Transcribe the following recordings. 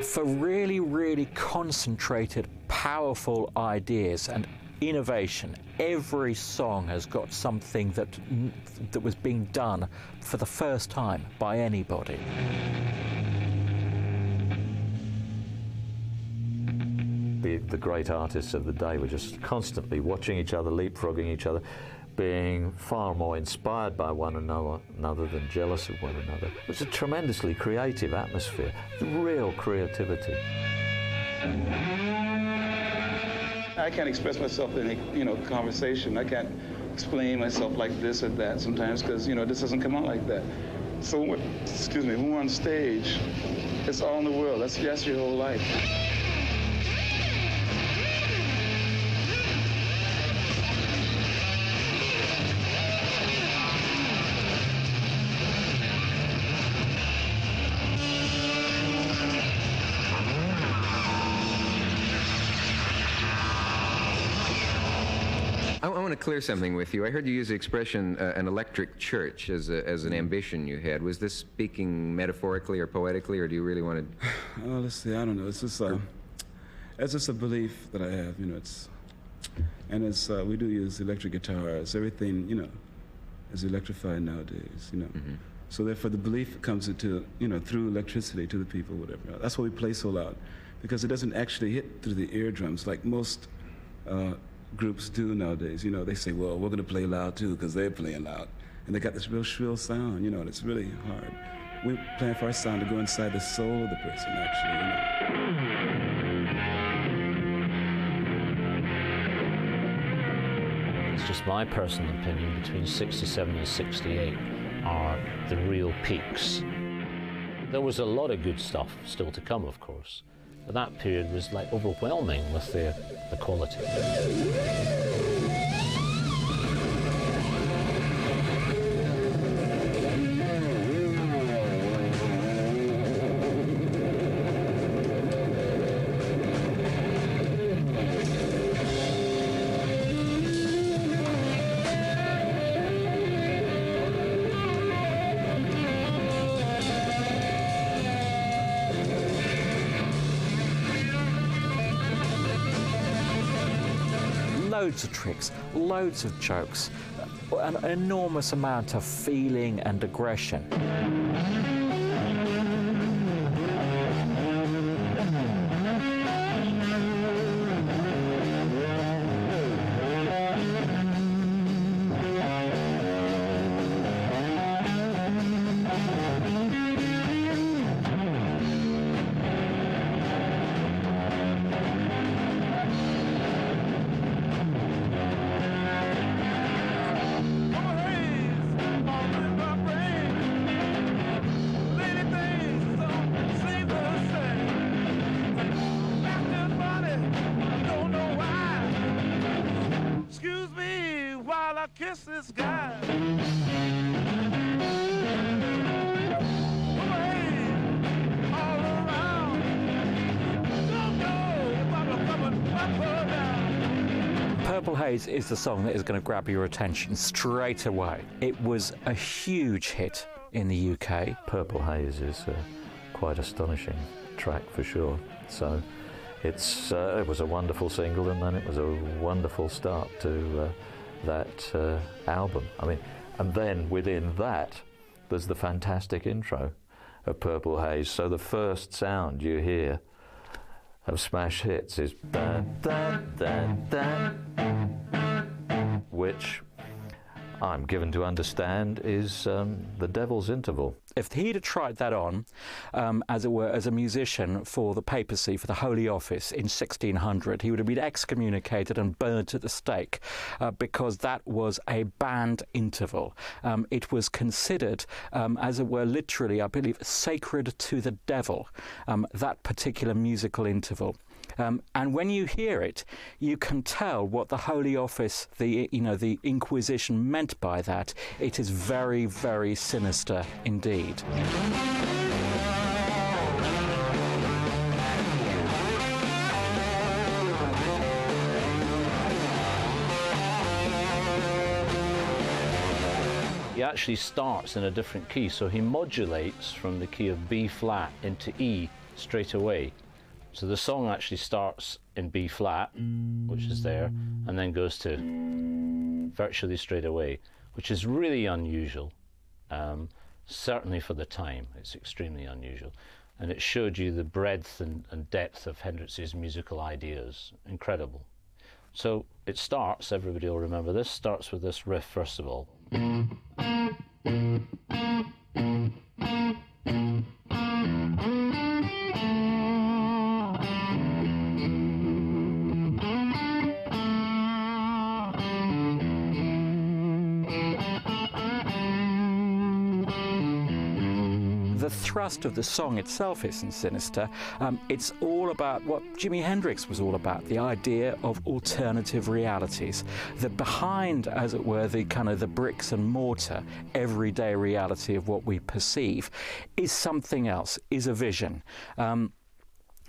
for really, really concentrated, powerful ideas and innovation. Every song has got something that was being done for the first time by anybody. The great artists of the day were just constantly watching each other, leapfrogging each other, being far more inspired by one another than jealous of one another. It was a tremendously creative atmosphere, real creativity. I can't express myself in a conversation. I can't explain myself like this or that sometimes because this doesn't come out like that. So when we're on stage, it's all in the world. That's your whole life. I want to clear something with you. I heard you use the expression an electric church as an ambition you had. Was this speaking metaphorically or poetically, or do you really want to... Well, let's see, I don't know. It's just a belief that I have, And we do use electric guitars. Everything, is electrified nowadays, Mm-hmm. So therefore the belief comes into, through electricity to the people, whatever. That's why we play so loud, because it doesn't actually hit through the eardrums like most groups do nowadays. They say, well, we're going to play loud too because they're playing loud. And they got this real shrill sound, and it's really hard. We're playing for our sound to go inside the soul of the person, actually. It's just my personal opinion, between 67 and 68 are the real peaks. There was a lot of good stuff still to come, of course. But that period was like overwhelming with the quality. Loads of tricks, loads of jokes, an enormous amount of feeling and aggression. Kiss this guy. All around. Don't know if I'm coming down. Purple Haze is the song that is going to grab your attention straight away. It was a huge hit in the UK. Purple Haze is a quite astonishing track for sure. So it was a wonderful single, and then it was a wonderful start to that album. And then within that, there's the fantastic intro of Purple Haze. So the first sound you hear of smash hits is da, da, da, da, which I'm given to understand is the Devil's Interval. If he'd have tried that on, as it were, as a musician for the papacy, for the Holy Office in 1600, he would have been excommunicated and burned at the stake because that was a banned interval. It was considered, as it were, literally, I believe, sacred to the devil, that particular musical interval. And when you hear it, you can tell what the Holy Office, the Inquisition meant by that. It is very, very sinister indeed. He actually starts in a different key, so he modulates from the key of B flat into E. straight away. So the song actually starts in B flat, which is there, and then goes to virtually straight away, which is really unusual. Certainly for the time, it's extremely unusual. And it showed you the breadth and depth of Hendrix's musical ideas. Incredible. So it starts, everybody will remember this, starts with this riff first of all. The thrust of the song itself isn't sinister. It's all about what Jimi Hendrix was all about, the idea of alternative realities. That behind, as it were, the kind of the bricks and mortar, everyday reality of what we perceive is something else, is a vision.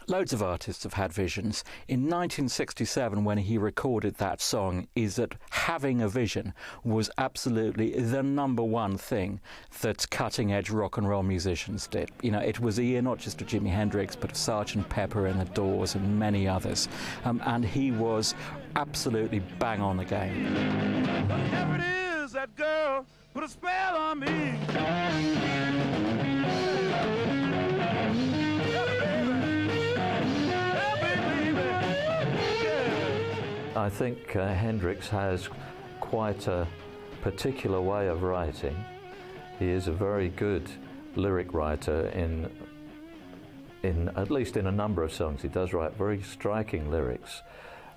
Loads of artists have had visions. In 1967, when he recorded that song, is that having a vision was absolutely the #1 thing that cutting-edge rock and roll musicians did. You know, it was the year not just of Jimi Hendrix, but of Sgt. Pepper and the Doors and many others. And he was absolutely bang on the game. Whatever it is, that girl put a spell on me. I think Hendrix has quite a particular way of writing. He is a very good lyric writer in at least in a number of songs. He does write very striking lyrics.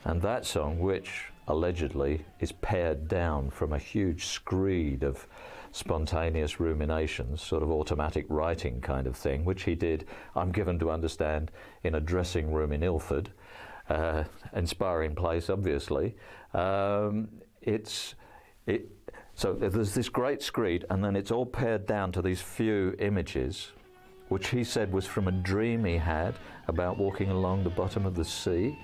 And that song, which allegedly is pared down from a huge screed of spontaneous ruminations, sort of automatic writing kind of thing, which he did, I'm given to understand, in a dressing room in Ilford. Inspiring place, obviously. So there's this great screed, and then it's all pared down to these few images, which he said was from a dream he had about walking along the bottom of the sea.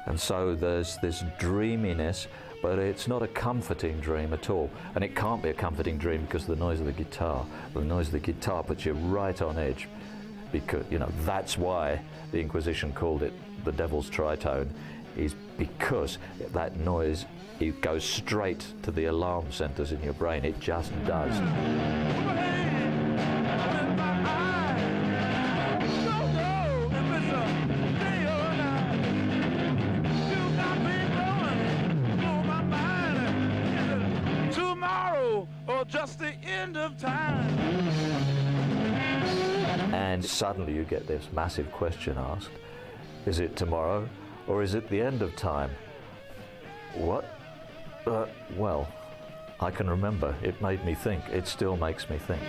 And so there's this dreaminess, but it's not a comforting dream at all. And it can't be a comforting dream because of the noise of the guitar. The noise of the guitar puts you right on edge, because, you know, that's why the Inquisition called it the devil's tritone, is because that noise, it goes straight to the alarm centers in your brain. It just does. Tomorrow or just the end of time. And suddenly you get this massive question asked. Is it tomorrow, or is it the end of time? What? Well, I can remember. It made me think. It still makes me think.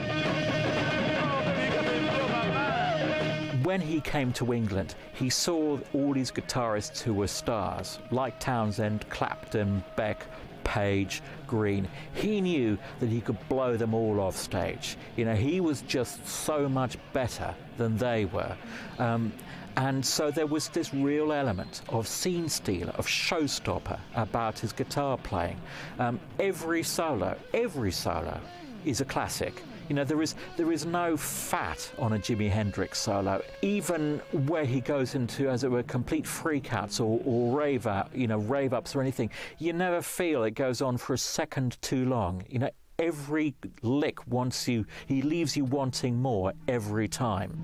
When he came to England, he saw all these guitarists who were stars, like Townsend, Clapton, Beck, Page, Green. He knew that he could blow them all off stage. You know, he was just so much better than they were. And so there was this real element of scene stealer, of showstopper about his guitar playing. Every solo is a classic. You know, there is no fat on a Jimi Hendrix solo, even where he goes into, as it were, complete freakouts or rave ups or anything. You never feel it goes on for a second too long. You know, every lick he leaves you wanting more every time.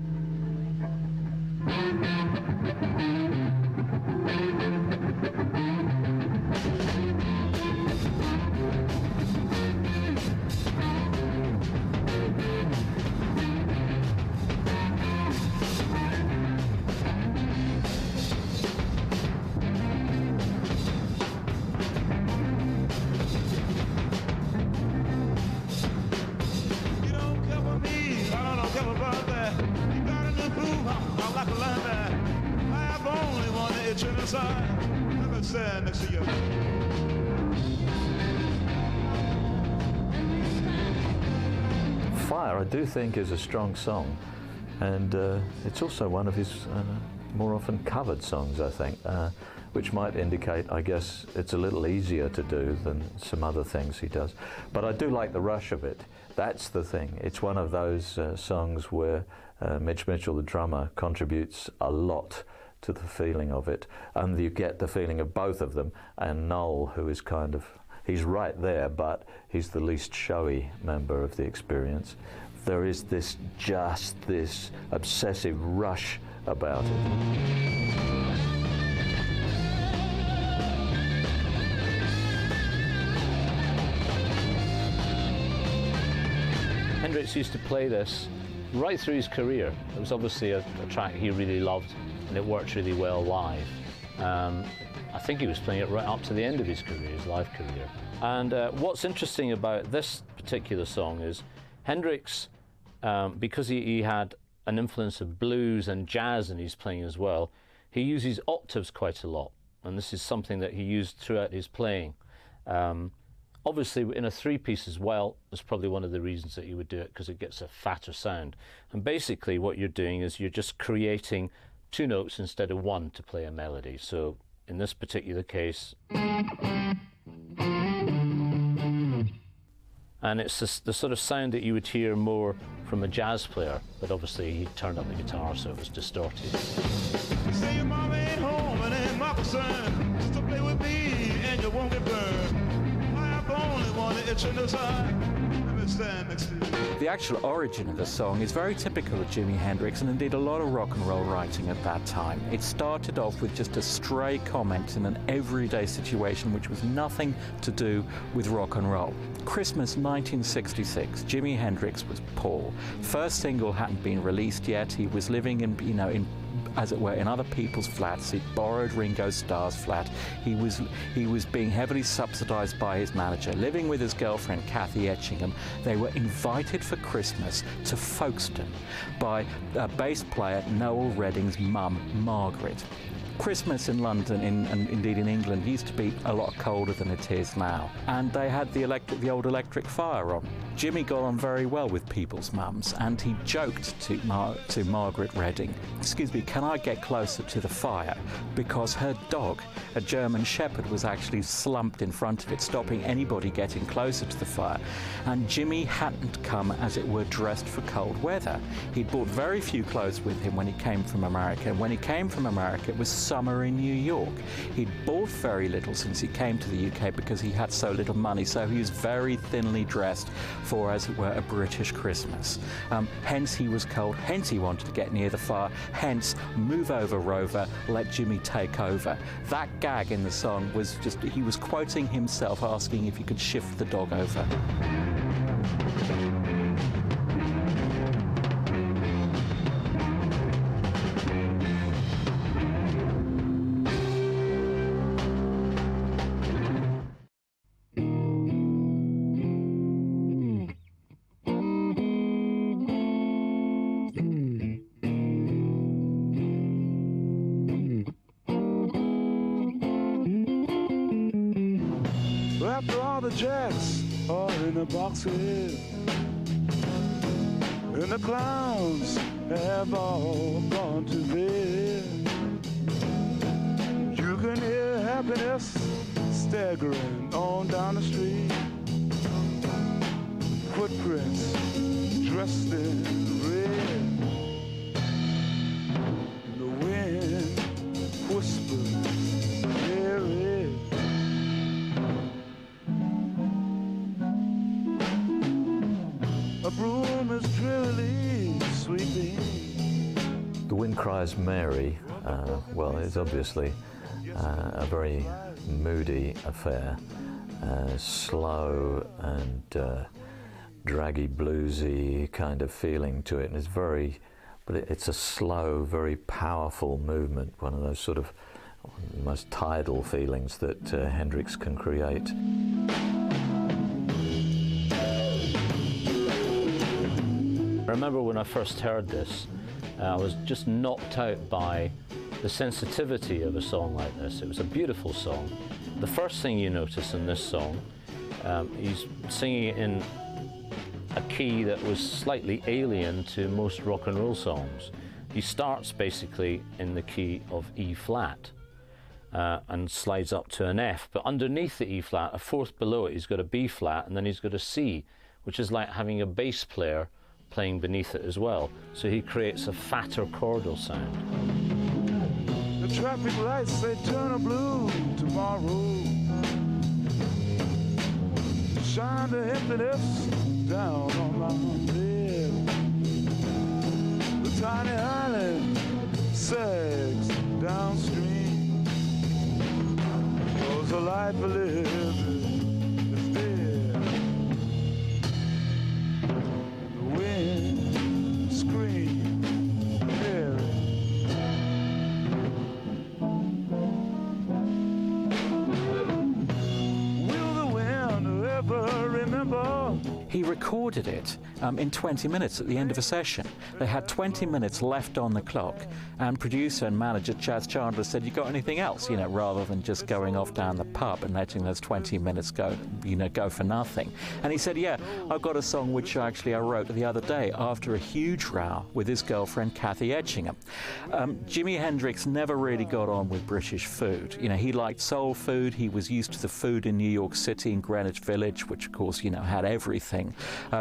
Fire, I do think, is a strong song, and it's also one of his more often covered songs, I think, which might indicate, I guess, it's a little easier to do than some other things he does. But I do like the rush of it. That's the thing. It's one of those songs where Mitch Mitchell, the drummer, contributes a lot to the feeling of it, and you get the feeling of both of them, and Noel, who is kind of, he's right there, but he's the least showy member of the Experience. There is this obsessive rush about it. Hendrix used to play this right through his career. It was obviously a track he really loved, and it worked really well live. I think he was playing it right up to the end of his career, his live career. And what's interesting about this particular song is Hendrix, because he had an influence of blues and jazz in his playing as well, he uses octaves quite a lot, and this is something that he used throughout his playing. Obviously, in a three-piece as well, that's probably one of the reasons that you would do it, because it gets a fatter sound. And basically what you're doing is you're just creating two notes instead of one to play a melody. So in this particular case, and it's the sort of sound that you would hear more from a jazz player, but obviously he turned up the guitar so it was distorted. You say your mama ain't home and ain't my concern. Just to play with me and you won't get burned. Only one itch in the side. Let me stand next to you. The actual origin of the song is very typical of Jimi Hendrix, and indeed a lot of rock and roll writing at that time. It started off with just a stray comment in an everyday situation which was nothing to do with rock and roll. Christmas 1966, Jimi Hendrix was poor. First single hadn't been released yet. He was living in as it were, in other people's flats. He borrowed Ringo Starr's flat. He was being heavily subsidized by his manager, living with his girlfriend Kathy Etchingham. They were invited for Christmas to Folkestone by bass player Noel Redding's mum, Margaret. Christmas in London, and indeed in England, used to be a lot colder than it is now. And they had the old electric fire on. Jimmy got on very well with people's mums, and he joked to Margaret Redding, "Excuse me, can I get closer to the fire?" Because her dog, a German Shepherd, was actually slumped in front of it, stopping anybody getting closer to the fire. And Jimmy hadn't come, as it were, dressed for cold weather. He'd brought very few clothes with him when he came from America, and when he came from America, it was summer in New York. He'd bought very little since he came to the UK because he had so little money, so he was very thinly dressed for, as it were, a British Christmas. Hence he was cold, hence he wanted to get near the fire, hence move over Rover, let Jimmy take over. That gag in the song was just, he was quoting himself, asking if he could shift the dog over. After all the jacks are in the boxes, and the clowns have all gone to bed, you can hear happiness staggering on down the street. Footprints dressed in red. The wind whispers very. A broom is drearily sweeping. The Wind Cries Mary, well, it's obviously a very moody affair, slow and draggy, bluesy kind of feeling to it, and it's a slow, very powerful movement, one of those sort of most tidal feelings that Hendrix can create. I remember when I first heard this, I was just knocked out by the sensitivity of a song like this. It was a beautiful song. The first thing you notice in this song, he's singing it in a key that was slightly alien to most rock and roll songs. He starts basically in the key of E flat and slides up to an F, but underneath the E flat, a fourth below it, he's got a B flat, and then he's got a C, which is like having a bass player playing beneath it as well. So he creates a fatter chordal sound. The traffic lights say turn a blue tomorrow. Shine the emptiness down on my bed. The tiny island sags downstream. 'Cause the life we live is dead. The wind screams Mary. Will the wind ever remember? He recorded it in 20 minutes at the end of a session. They had 20 minutes left on the clock, and producer and manager Chas Chandler said, "You got anything else?" You know, rather than just going off down the pub and letting those 20 minutes go, you know, go for nothing. And he said, "Yeah, I've got a song which actually I wrote the other day after a huge row with his girlfriend Kathy Etchingham." Jimi Hendrix never really got on with British food. You know, he liked soul food. He was used to the food in New York City, in Greenwich Village, which of course, you know, had everything.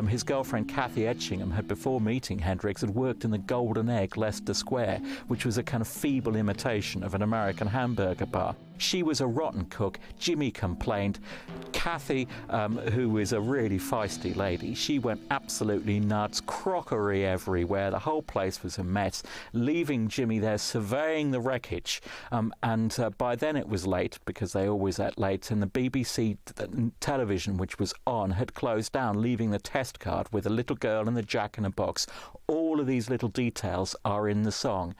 His girlfriend Kathy Etchingham had, before meeting Hendrix, had worked in the Golden Egg, Leicester Square, which was a kind of feeble imitation of an American hamburger bar. She was a rotten cook. Jimmy complained. Kathy, who is a really feisty lady, she went absolutely nuts, crockery everywhere, the whole place was a mess, leaving Jimmy there surveying the wreckage. And by then it was late, because they always ate late, and the BBC television, which was on, had closed down, leaving the test card with a little girl in the jack-in-a-box. All of these little details are in the song.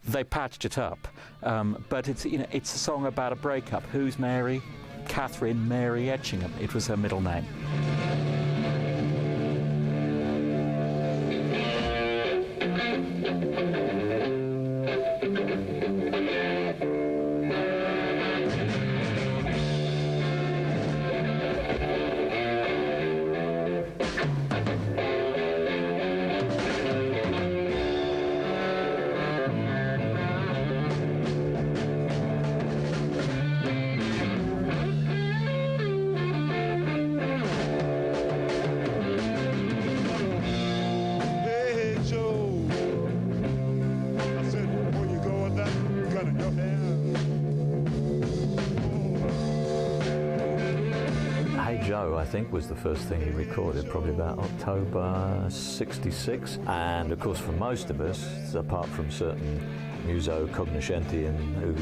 They patched it up, but it's, you know, it's a song about a breakup. Who's Mary? Catherine Mary Etchingham. It was her middle name. I think was the first thing he recorded, probably about October '66. And of course, for most of us, apart from certain muso cognoscenti who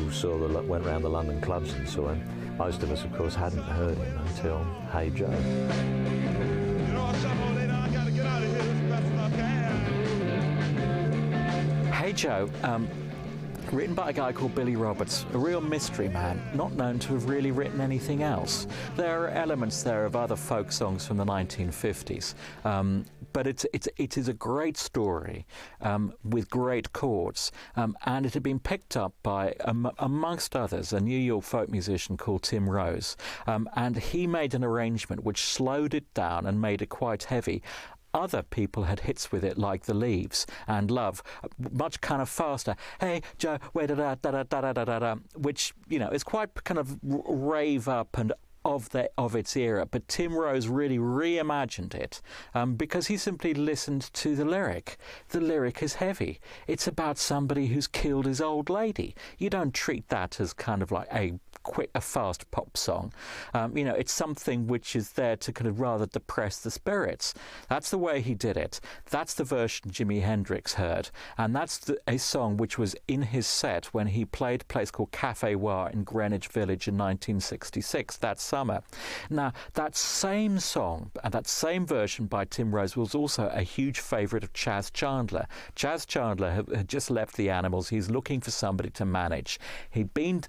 went around the London clubs and saw him, most of us, of course, hadn't heard him until Hey Joe. Hey Joe, written by a guy called Billy Roberts, a real mystery man, not known to have really written anything else. There are elements there of other folk songs from the 1950s, but it is a great story with great chords, and it had been picked up by, amongst others, a New York folk musician called Tim Rose, and he made an arrangement which slowed it down and made it quite heavy. Other people had hits with it, like The Leaves and Love, much kind of faster. Hey Joe, wait da da da da da da da, which, you know, is quite kind of rave up and of its era. But Tim Rose really reimagined it because he simply listened to the lyric. The lyric is heavy. It's about somebody who's killed his old lady. You don't treat that as kind of like a fast pop song. You know, it's something which is there to kind of rather depress the spirits. That's the way he did it. That's the version Jimi Hendrix heard, and that's a song which was in his set when he played a place called Café War in Greenwich Village in 1966, that summer. Now, that same song and that same version by Tim Rose was also a huge favourite of Chas Chandler. Chas Chandler had just left the Animals. He's looking for somebody to manage. He'd been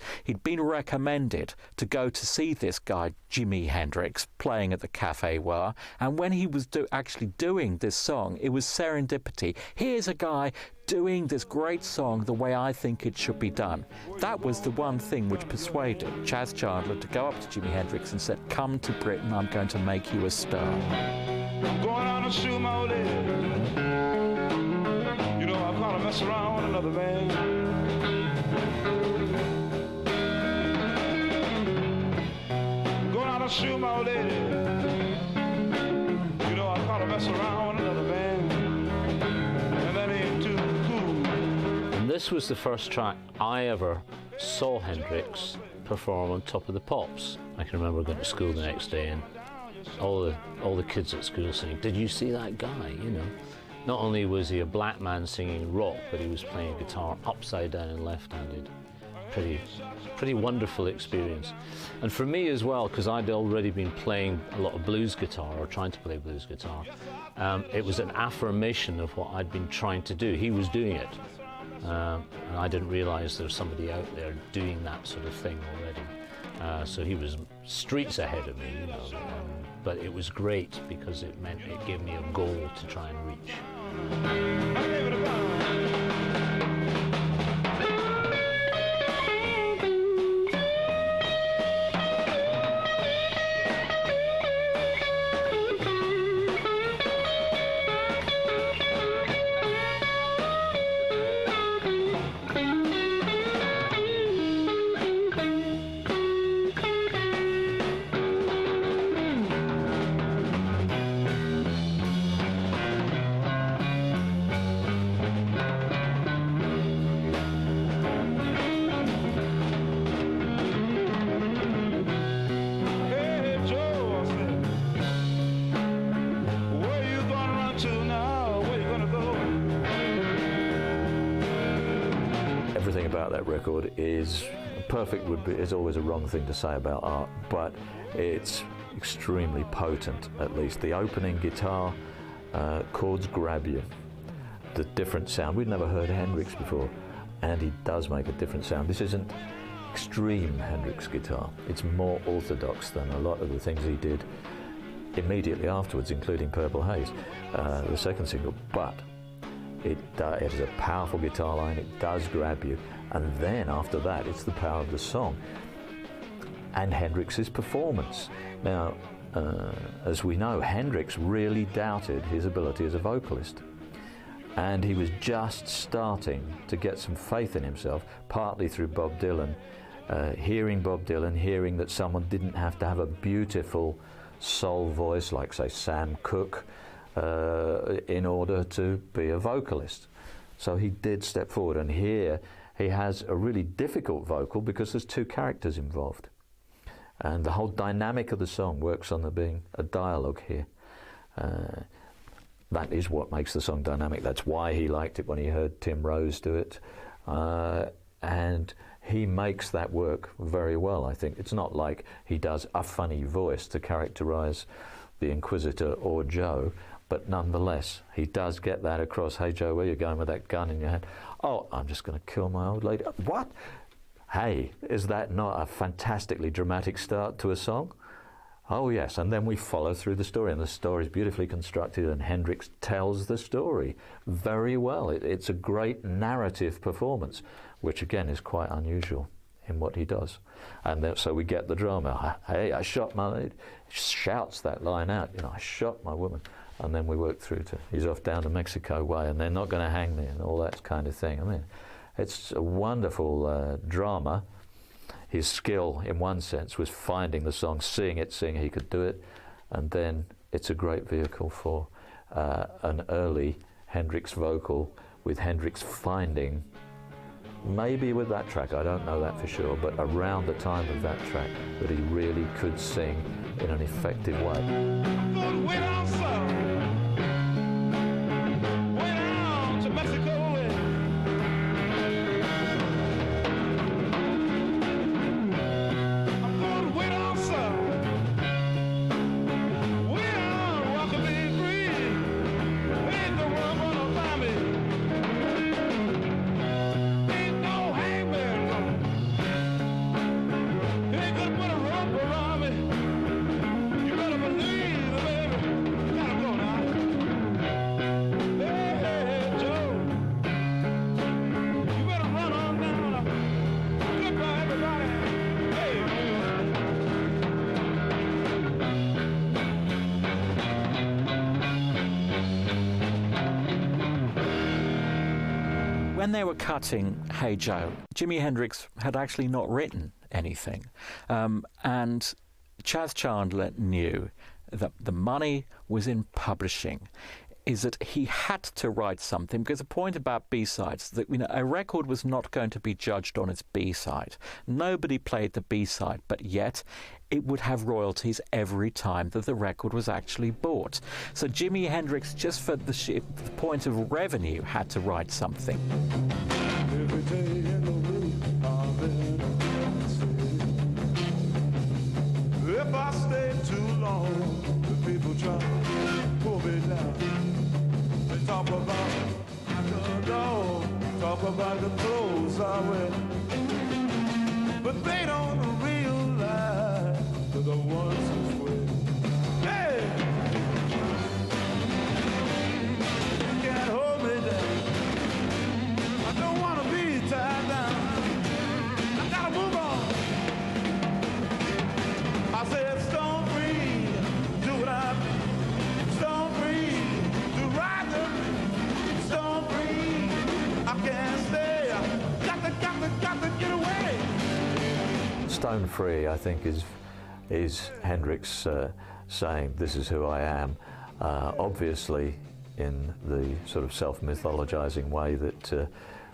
recommended to go to see this guy, Jimi Hendrix, playing at the Café War, and when he was actually doing this song, it was serendipity. Here's a guy doing this great song the way I think it should be done. That was the one thing which persuaded Chas Chandler to go up to Jimi Hendrix and said, "Come to Britain, I'm going to make you a star." I'm going on a shoot my old lady. You know, I'm gonna mess around with another man. I'm going on a shoot my old lady. this was the first track I ever saw Hendrix perform on Top of the Pops. I can remember going to school the next day and all the kids at school saying, "Did you see that guy?" You know, not only was he a black man singing rock, but he was playing guitar upside down and left-handed. Pretty wonderful experience. And for me as well, because I'd already been playing a lot of blues guitar, or trying to play blues guitar, it was an affirmation of what I'd been trying to do. He was doing it. And I didn't realize there was somebody out there doing that sort of thing already. So he was streets ahead of me, you know. But it was great because it meant it gave me a goal to try and reach. Everything about that record is perfect. Is always a wrong thing to say about art, but it's extremely potent. At least the opening guitar chords grab you. The different sound. We'd never heard Hendrix before, and he does make a different sound. This isn't extreme Hendrix guitar. It's more orthodox than a lot of the things he did immediately afterwards, including Purple Haze, the second single. But it is a powerful guitar line, it does grab you, and then after that it's the power of the song and Hendrix's performance. Now, as we know, Hendrix really doubted his ability as a vocalist, and he was just starting to get some faith in himself, partly through Bob Dylan, hearing that someone didn't have to have a beautiful soul voice like, say, Sam Cooke, in order to be a vocalist. So he did step forward, and here he has a really difficult vocal because there's two characters involved. And the whole dynamic of the song works on there being a dialogue here. That is what makes the song dynamic. That's why he liked it when he heard Tim Rose do it. And he makes that work very well, I think. It's not like he does a funny voice to characterize the Inquisitor or Joe, but nonetheless, he does get that across. "Hey Joe, where you going with that gun in your hand?" "Oh, I'm just going to kill my old lady." "What? Hey, is that not a fantastically dramatic start to a song?" "Oh yes," and then we follow through the story, and the story is beautifully constructed, and Hendrix tells the story very well. It's a great narrative performance, which again is quite unusual in what he does. And then, so we get the drama. "Hey, I shot my lady." He shouts that line out, you know, "I shot my woman." And then we work through to, he's off down to Mexico way, and they're not going to hang me, and all that kind of thing. I mean, it's a wonderful drama. His skill, in one sense, was finding the song, seeing he could do it, and then it's a great vehicle for an early Hendrix vocal, with Hendrix finding, maybe with that track, I don't know that for sure, but around the time of that track, that he really could sing in an effective way. When they were cutting Hey Joe, Jimi Hendrix had actually not written anything. And Chas Chandler knew that the money was in publishing. is that he had to write something, because the point about B-sides, that a record was not going to be judged on its B-side. Nobody played the B-side, but yet it would have royalties every time that the record was actually bought. So Jimi Hendrix, just for the point of revenue, had to write something. Every day in the week, I've been sick. If I stay too long, the people try to pull me down. They talk about the dog, talk about the clothes I wear, but they don't realize they're the ones who swear. Hey! You can't hold me down. I don't want to be tied down. I gotta move on. I said, stone free, do what I stone free, do right the stone free. I can't stay. Got to get away. Stone free, I think, is Hendrix saying, this is who I am, obviously in the sort of self-mythologizing way that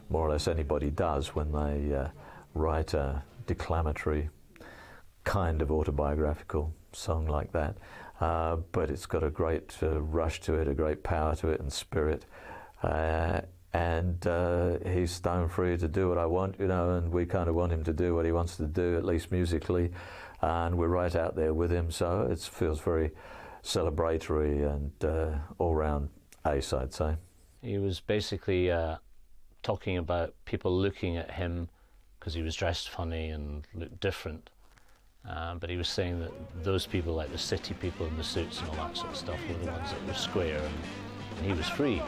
more or less anybody does when they write a declamatory kind of autobiographical song like that. But it's got a great rush to it, a great power to it and spirit. And he's stone free to do what I want, and we kind of want him to do what he wants to do, at least musically, and we're right out there with him, so it feels very celebratory and all-round ace, I'd say. He was basically talking about people looking at him because he was dressed funny and looked different, but he was saying that those people, like the city people in the suits and all that sort of stuff, were the ones that were square, and he was free.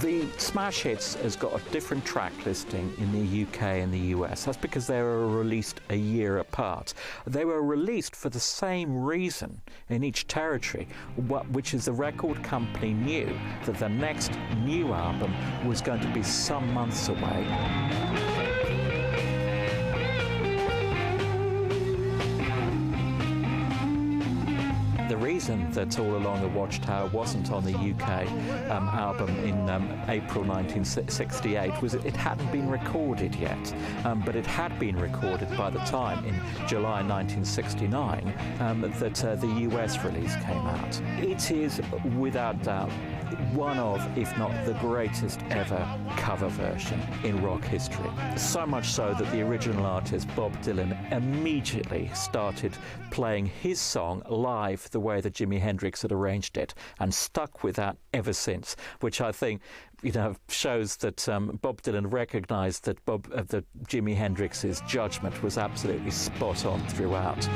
The Smash Hits has got a different track listing in the UK and the US. That's because they were released a year apart. They were released for the same reason in each territory, which is the record company knew that the next new album was going to be some months away. The reason that All Along the Watchtower wasn't on the UK album in April 1968 was it hadn't been recorded yet, but it had been recorded by the time in July 1969 that the US release came out. It is without doubt one of, if not the greatest ever cover version in rock history. So much so that the original artist, Bob Dylan, immediately started playing his song live the way that Jimi Hendrix had arranged it, and stuck with that ever since, which I think shows that Bob Dylan recognized that that Jimi Hendrix's judgment was absolutely spot on throughout.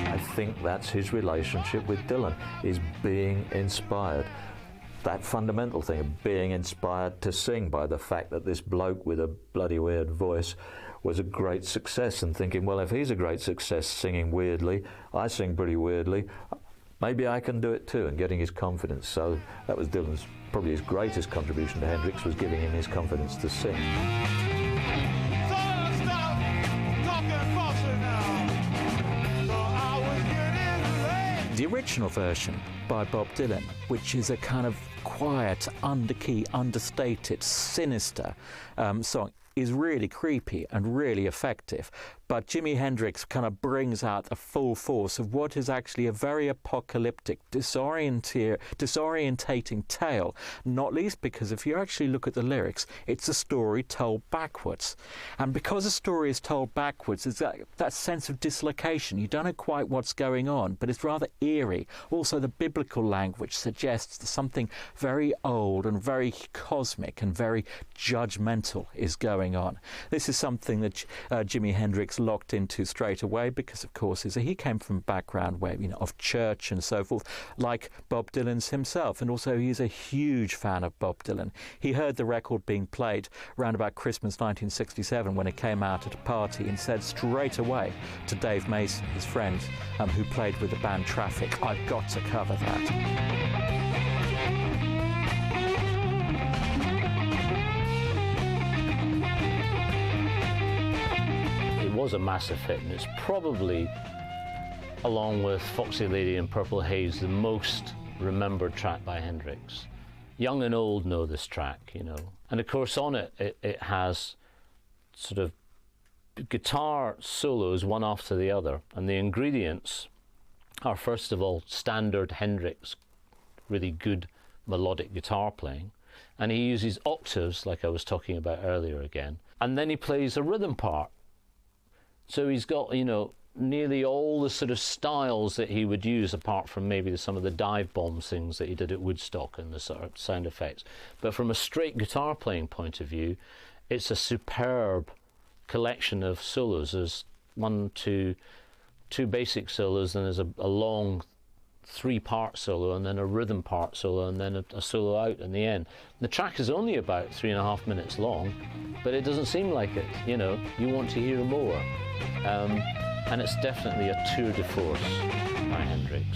I think that's his relationship with Dylan, is being inspired. That fundamental thing of being inspired to sing by the fact that this bloke with a bloody weird voice was a great success, and thinking, well, if he's a great success singing weirdly, I sing pretty weirdly, maybe I can do it too, and getting his confidence. So that was Dylan's, probably his greatest contribution to Hendrix, was giving him his confidence to sing. The original version by Bob Dylan, which is a kind of quiet, underkey, understated, sinister song, is really creepy and really effective. But but Jimi Hendrix kind of brings out the full force of what is actually a very apocalyptic, disorientating tale, not least because if you actually look at the lyrics, it's a story told backwards. And because a story is told backwards, there's that sense of dislocation. You don't know quite what's going on, but it's rather eerie. Also, the biblical language suggests that something very old and very cosmic and very judgmental is going on. This is something that Jimi Hendrix locked into straight away because, of course, he came from a background where, of church and so forth, like Bob Dylan's himself, and also he's a huge fan of Bob Dylan. He heard the record being played around about Christmas 1967 when it came out at a party and said straight away to Dave Mason, his friend, who played with the band Traffic, "I've got to cover that." Was a massive hit, and it's probably, along with Foxy Lady and Purple Haze, the most remembered track by Hendrix. Young and old know this track, And of course on it has sort of guitar solos one after the other, and the ingredients are first of all standard Hendrix, really good melodic guitar playing, and he uses octaves like I was talking about earlier again, and then he plays a rhythm part. So he's got, nearly all the sort of styles that he would use, apart from maybe some of the dive bomb things that he did at Woodstock and the sort of sound effects. But from a straight guitar playing point of view, it's a superb collection of solos. There's two basic solos, and there's a long 3-part solo, and then a rhythm part solo, and then a solo out in the end. The track is only about 3.5 minutes long, but it doesn't seem like it. You want to hear more. And it's definitely a tour de force by Hendrix.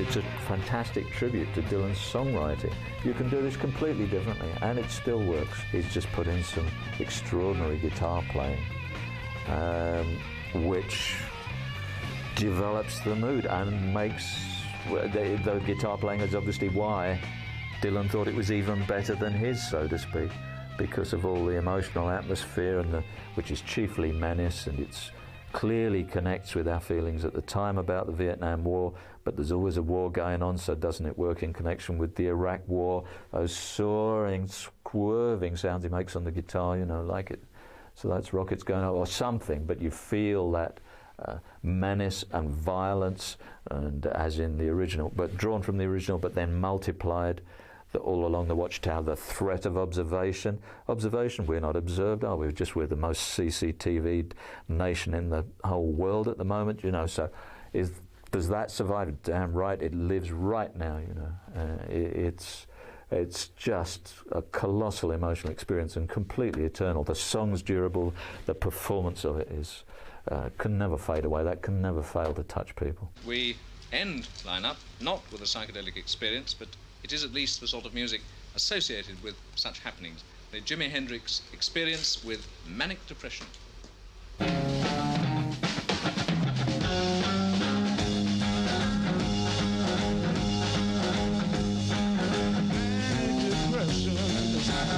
It's a fantastic tribute to Dylan's songwriting. You can do this completely differently, and it still works. He's just put in some extraordinary guitar playing, which develops the mood and makes the guitar playing is obviously why Dylan thought it was even better than his, so to speak, because of all the emotional atmosphere which is chiefly menace, and it's clearly connects with our feelings at the time about the Vietnam War, but there's always a war going on, so doesn't it work in connection with the Iraq War? Those soaring, swerving sounds he makes on the guitar, like it. So that's rockets going up or something, but you feel that menace and violence, and as in the original, but drawn from the original, but then multiplied all along the Watchtower, the threat of observation. Observation, we're not observed, are we? We're the most CCTV'd nation in the whole world at the moment, so does that survive? Damn right, it lives right now, It's just a colossal emotional experience and completely eternal. The song's durable, the performance of it is can never fade away. That can never fail to touch people. We end line-up not with a psychedelic experience, but it is at least the sort of music associated with such happenings. The Jimi Hendrix Experience with Manic Depression.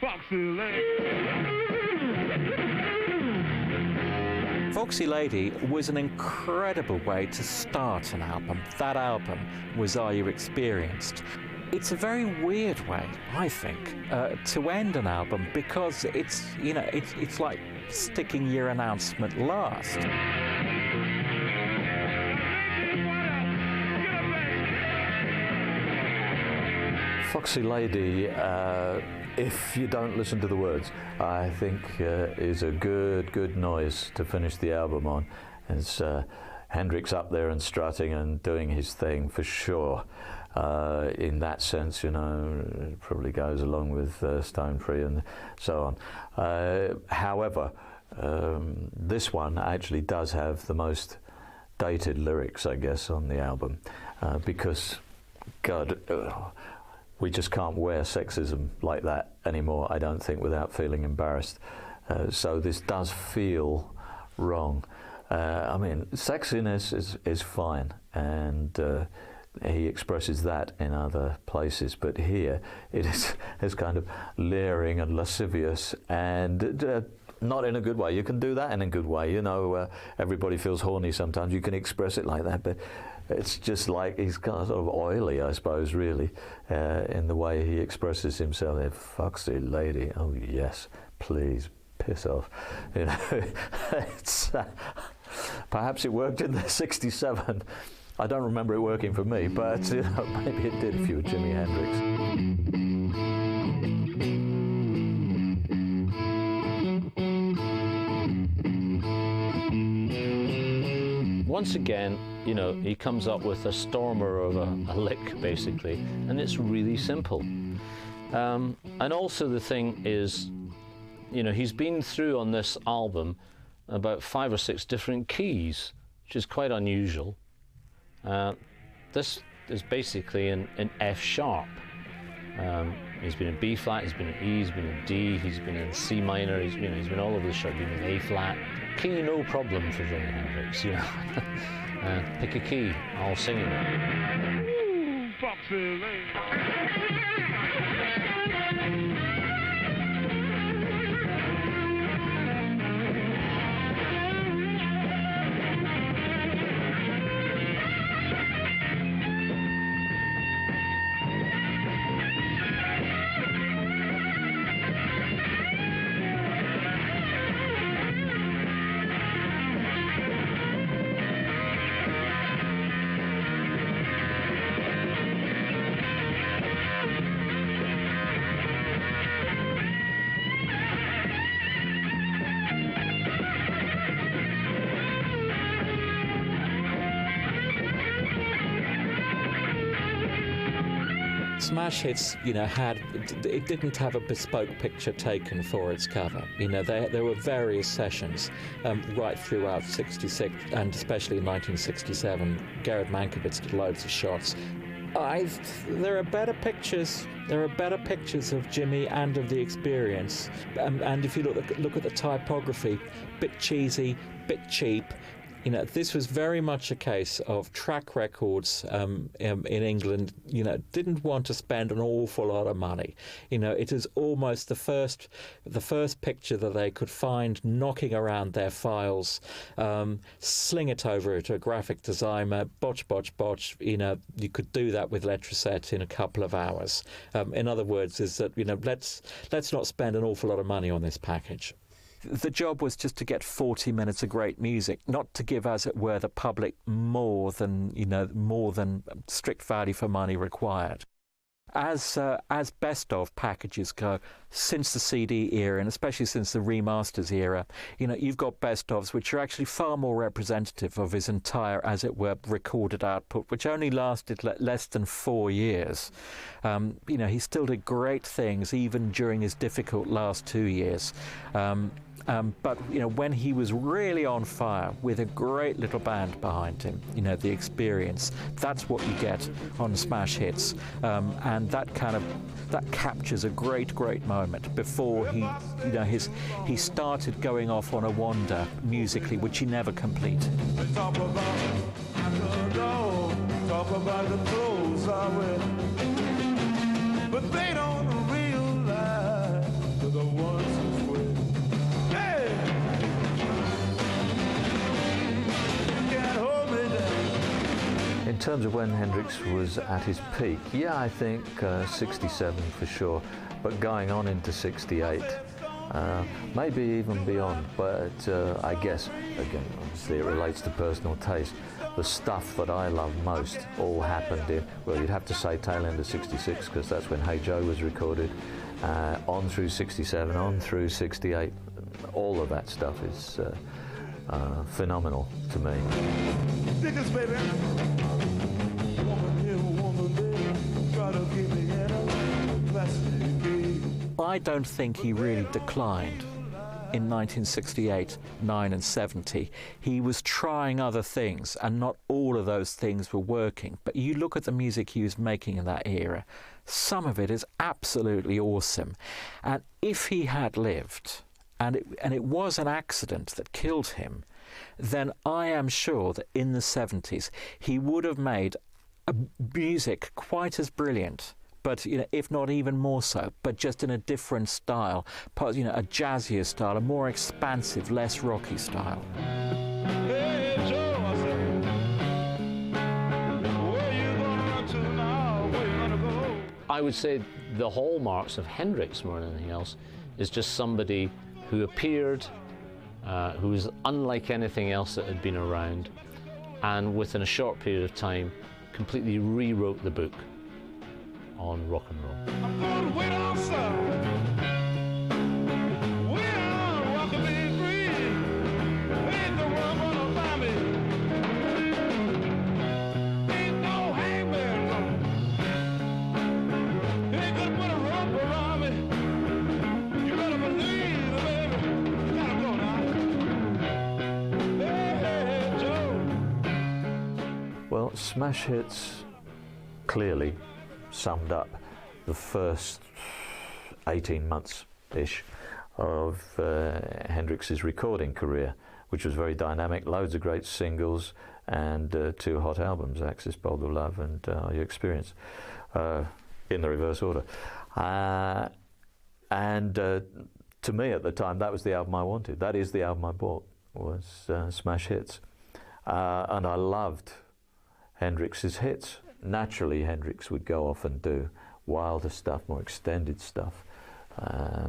Foxy Lady. Foxy Lady was an incredible way to start an album. That album was Are You Experienced? It's a very weird way, I think, to end an album, because it's, you know, it's like sticking your announcement last. Foxy Lady, if you don't listen to the words, I think is a good noise to finish the album on. It's Hendrix up there and strutting and doing his thing for sure. In that sense, you know, it probably goes along with Stone Free and so on. However, this one actually does have the most dated lyrics, I guess, on the album, because, God, we just can't wear sexism like that anymore, I don't think, without feeling embarrassed. So this does feel wrong. I mean, sexiness is fine, and he expresses that in other places, but here it is kind of leering and lascivious, and not in a good way. You can do that in a good way, you know, everybody feels horny sometimes, you can express it like that, but it's just like he's kind of sort of oily, I suppose, really, in the way he expresses himself. Foxy Lady, oh yes, please, piss off. You know, it's, perhaps it worked in the 67. I don't remember it working for me, but you know, maybe it did if you were Jimi Hendrix. Once again, you know, he comes up with a stormer of a lick, basically, and it's really simple. And also the thing is, you know, he's been through on this album about 5 or 6 different keys, which is quite unusual. This is basically in F sharp. He's been in B flat, he's been in E, he's been in D, he's been in C minor, he's been all over the show, been in A flat. Key no problem for Jimi Hendrix, you know. Pick a key, I'll sing it. Ooh, Foxy Lady. Smash Hits, you know, it didn't have a bespoke picture taken for its cover. You know, there were various sessions right throughout '66 and especially in 1967. Gerard Mankiewicz did loads of shots. There are better pictures. There are better pictures of Jimmy and of the experience. And if you look at the typography, bit cheesy, bit cheap. You know, this was very much a case of Track Records in England, you know, didn't want to spend an awful lot of money. You know, it is almost the first picture that they could find knocking around their files, sling it over to a graphic designer, botch. You know, you could do that with Letraset in a couple of hours. In other words, is that, you know, let's not spend an awful lot of money on this package. The job was just to get 40 minutes of great music, not to give, as it were, the public more than strict value for money required. As best of packages go, since the CD era, and especially since the remasters era, you know, you've got best ofs which are actually far more representative of his entire, as it were, recorded output, which only lasted less than 4 years. You know, he still did great things even during his difficult last 2 years. But, you know, when he was really on fire with a great little band behind him, you know, the experience, that's what you get on Smash Hits. And that captures a great moment before he started going off on a wander musically, which he never completed. They talk about the clothes I wear, but they don't realize terms of when Hendrix was at his peak, yeah, I think 67 for sure, but going on into 68, maybe even beyond, but I guess, again, obviously it relates to personal taste. The stuff that I love most all happened in, well, you'd have to say tail end of 66, because that's when Hey Joe was recorded, on through 67, on through 68. All of that stuff is phenomenal to me. Dickens, baby. Woman here, woman there, try to give me a plastic key. I don't think he really declined in 1968, 9 and 70. He was trying other things, and not all of those things were working. But you look at the music he was making in that era, some of it is absolutely awesome. And if he had lived, and it was an accident that killed him, then I am sure that in the 70s he would have made a music quite as brilliant, but if not even more so, but just in a different style, a jazzier style, a more expansive, less rocky style. Hey, Joe, I said, where you going to now? Where you gonna go? I would say the hallmarks of Hendrix more than anything else is just somebody who appeared, who was unlike anything else that had been around, and within a short period of time completely rewrote the book on rock and roll. I'm going way down south. Way down, walking me free. Ain't no one gonna find me. Ain't no hangman. Ain't gonna put a rope around me. You better believe it, baby. Gotta go now. Hey, Joe. Well, smash hits clearly summed up the first 18 months-ish of Hendrix's recording career, which was very dynamic, loads of great singles, and 2 hot albums, Axis Bold of Love and Are You Experienced, in the reverse order. And to me at the time, that was the album I wanted. That is the album I bought, was Smash Hits. And I loved Hendrix's hits. Naturally, Hendrix would go off and do wilder stuff, more extended stuff,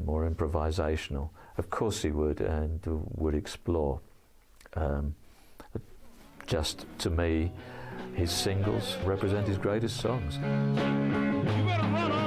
more improvisational. Of course he would, and would explore. Just to me, his singles represent his greatest songs. You better run on.